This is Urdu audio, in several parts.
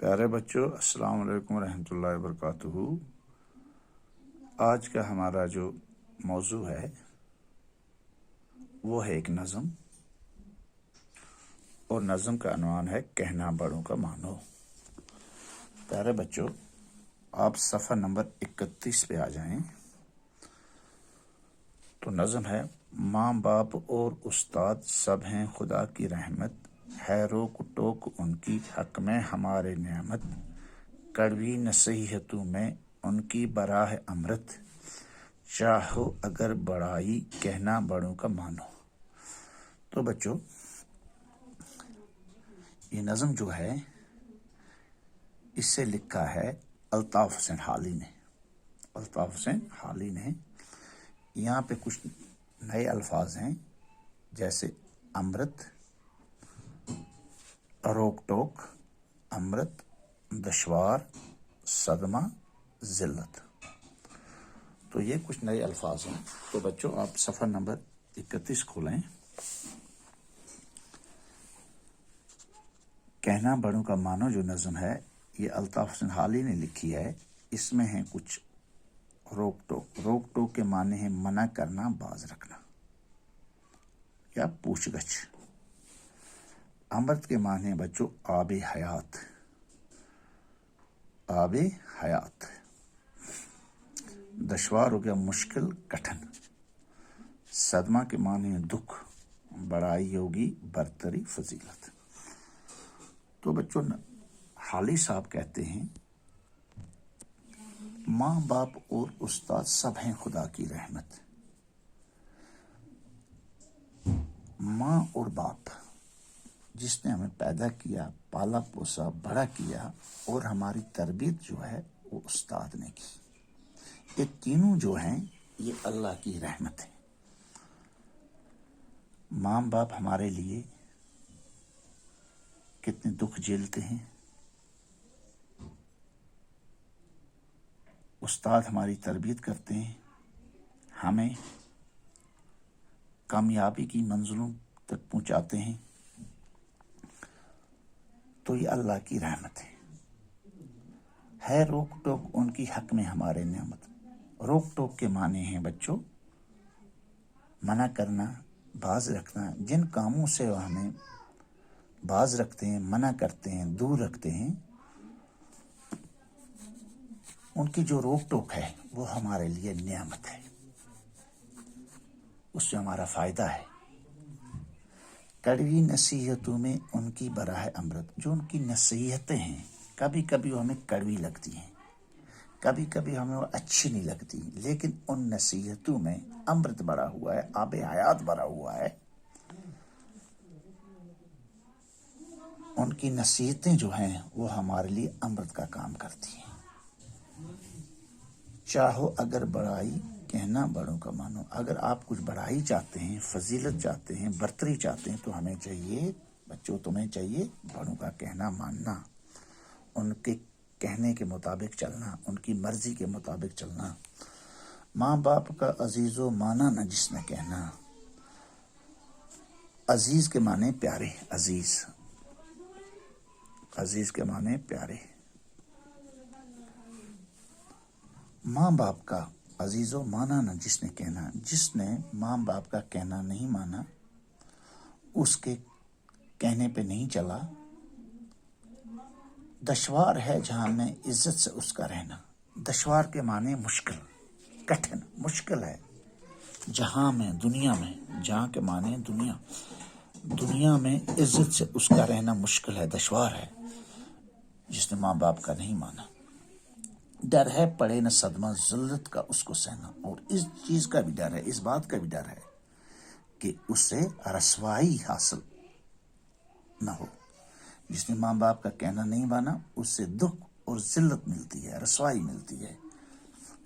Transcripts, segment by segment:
پیارے بچوں، السلام علیکم ورحمۃ اللہ وبرکاتہ۔ آج کا ہمارا جو موضوع ہے وہ ہے ایک نظم، اور نظم کا عنوان ہے کہنا بڑوں کا مانو۔ پیارے بچوں، آپ صفحہ نمبر 31 پہ آ جائیں تو نظم ہے: ماں باپ اور استاد سب ہیں خدا کی رحمت، ہے روک ٹوک ان کی حق میں ہمارے نعمت، کڑوی نصیحتوں میں ان کی براہ امرت، چاہو اگر بڑائی کہنا بڑوں کا مانو۔ تو بچوں، یہ نظم جو ہے اس سے لکھا ہے الطاف حسین حالی نے۔ الطاف حسین حالی نے یہاں پہ کچھ نئے الفاظ ہیں، جیسے امرت، روک ٹوک، امرت، دشوار، صدمہ، ذلت۔ تو یہ کچھ نئے الفاظ ہیں۔ تو بچوں، آپ صفحہ نمبر 31 کھولیں۔ کہنا بڑوں کا مانو جو نظم ہے یہ الطاف حسین حالی نے لکھی ہے۔ اس میں ہیں کچھ روک ٹوک۔ روک ٹوک کے معنی ہیں منع کرنا، باز رکھنا یا پوچھ گچھ۔ امرت کے معنی ہیں بچوں آب حیات، آب حیات۔ دشوار ہو گیا مشکل، کٹھن۔ صدمہ کے معنی ہیں دکھ، بڑائی ہوگی برتری، فضیلت۔ تو بچوں، حالی صاحب کہتے ہیں ماں باپ اور استاد سب ہیں خدا کی رحمت۔ ماں اور باپ جس نے ہمیں پیدا کیا، پالا پوسا، بڑا کیا، اور ہماری تربیت جو ہے وہ استاد نے کی، یہ تینوں جو ہیں یہ اللہ کی رحمت ہے۔ ماں باپ ہمارے لیے کتنے دکھ جھیلتے ہیں، استاد ہماری تربیت کرتے ہیں، ہمیں کامیابی کی منزلوں تک پہنچاتے ہیں۔ تو یہ اللہ کی رحمت ہے روک ٹوک ان کی حق میں ہمارے نعمت۔ روک ٹوک کے معنی ہیں بچوں منع کرنا، باز رکھنا۔ جن کاموں سے وہ ہمیں باز رکھتے ہیں، منع کرتے ہیں، دور رکھتے ہیں، ان کی جو روک ٹوک ہے وہ ہمارے لیے نعمت ہے، اس سے ہمارا فائدہ ہے۔ کڑوی نصیحتوں میں ان کی براہ امرت، جو ان کی نصیحتیں ہیں کبھی کبھی وہ ہمیں کڑوی لگتی ہیں، کبھی کبھی ہمیں وہ اچھی نہیں لگتی، لیکن ان نصیحتوں میں امرت بھرا ہوا ہے، آب حیات بھرا ہوا ہے۔ ان کی نصیحتیں جو ہیں وہ ہمارے لیے امرت کا کام کرتی ہیں۔ چاہو اگر بڑائی کہنا بڑوں کا مانو۔ اگر آپ کچھ بڑائی چاہتے ہیں، فضیلت چاہتے ہیں، برتری چاہتے ہیں، تو ہمیں چاہیے بچوں، تمہیں چاہیے بڑوں کا کہنا ماننا، ان کے کہنے کے مطابق چلنا، ان کی مرضی کے مطابق چلنا۔ ماں باپ کا عزیز و مانا نہ جس نے کہنا۔ عزیز کے معنی پیارے، عزیز، عزیز کے معنی پیارے۔ ماں باپ کا عزیز و مانا نہ جس نے کہنا۔ جس نے ماں باپ کا کہنا نہیں مانا، اس کے کہنے پہ نہیں چلا، دشوار ہے جہاں میں عزت سے اس کا رہنا۔ دشوار کے معنی مشکل، کٹھن، مشکل ہے جہاں میں، دنیا میں، جہاں کے معنی دنیا، دنیا میں عزت سے اس کا رہنا مشکل ہے، دشوار ہے جس نے ماں باپ کا نہیں مانا۔ ڈر ہے پڑے نہ صدمہ ذلت کا اس کو سہنا، اور اس چیز کا بھی ڈر ہے، اس بات کا بھی ڈر ہے کہ اس سے رسوائی حاصل نہ ہو۔ جس نے ماں باپ کا کہنا نہیں مانا، اس سے دکھ اور ذلت ملتی ہے، رسوائی ملتی ہے۔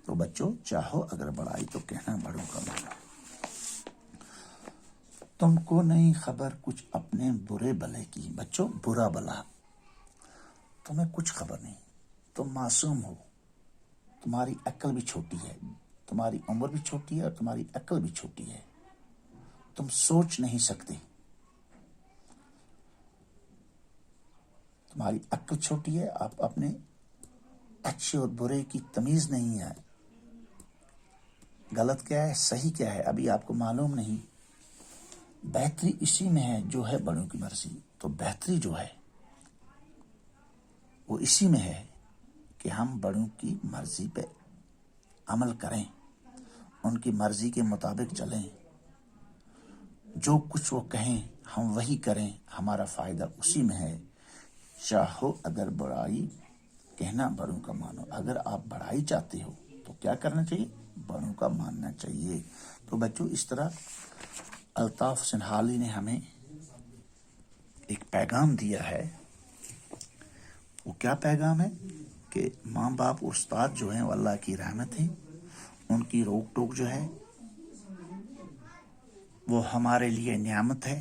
تو بچوں، چاہو اگر بڑائی تو کہنا بڑوں کا مانو۔ تم کو نہیں خبر کچھ اپنے برے بھلے کی۔ بچوں، برا بھلا تمہیں کچھ خبر نہیں، تم معصوم ہو، تمہاری عقل بھی چھوٹی ہے، تمہاری عمر بھی چھوٹی ہے اور تمہاری عقل بھی چھوٹی ہے، تم سوچ نہیں سکتے، تمہاری عقل چھوٹی ہے، آپ اپنے اچھے اور برے کی تمیز نہیں ہے، غلط کیا ہے صحیح کیا ہے ابھی آپ کو معلوم نہیں۔ بہتری اسی میں ہے جو ہے بڑوں کی مرضی، تو بہتری جو ہے وہ اسی میں ہے کہ ہم بڑوں کی مرضی پہ عمل کریں، ان کی مرضی کے مطابق چلیں، جو کچھ وہ کہیں ہم وہی کریں، ہمارا فائدہ اسی میں ہے۔ چاہو اگر بڑائی کہنا بڑوں کا مانو، اگر آپ بڑائی چاہتے ہو تو کیا کرنا چاہیے؟ بڑوں کا ماننا چاہیے۔ تو بچوں اس طرح الطاف سنہالی نے ہمیں ایک پیغام دیا ہے۔ وہ کیا پیغام ہے کہ ماں باپ اور استاد جو ہیں وہ اللہ کی رحمت ہیں، ان کی روک ٹوک جو ہے وہ ہمارے لیے نعمت ہے،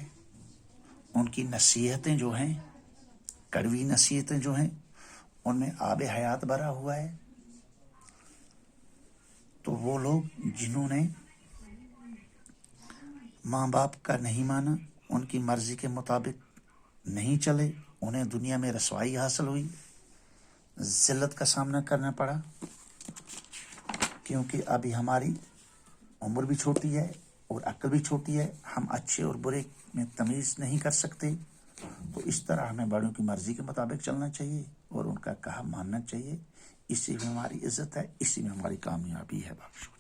ان کی نصیحتیں جو ہیں، کڑوی نصیحتیں جو ہیں، ان میں آب حیات بھرا ہوا ہے۔ تو وہ لوگ جنہوں نے ماں باپ کا نہیں مانا، ان کی مرضی کے مطابق نہیں چلے، انہیں دنیا میں رسوائی حاصل ہوئی، ذلت کا سامنا کرنا پڑا، کیونکہ ابھی ہماری عمر بھی چھوٹی ہے اور عقل بھی چھوٹی ہے، ہم اچھے اور برے میں تمیز نہیں کر سکتے۔ تو اس طرح ہمیں بڑوں کی مرضی کے مطابق چلنا چاہیے اور ان کا کہا ماننا چاہیے، اسی میں ہماری عزت ہے، اسی میں ہماری کامیابی ہے۔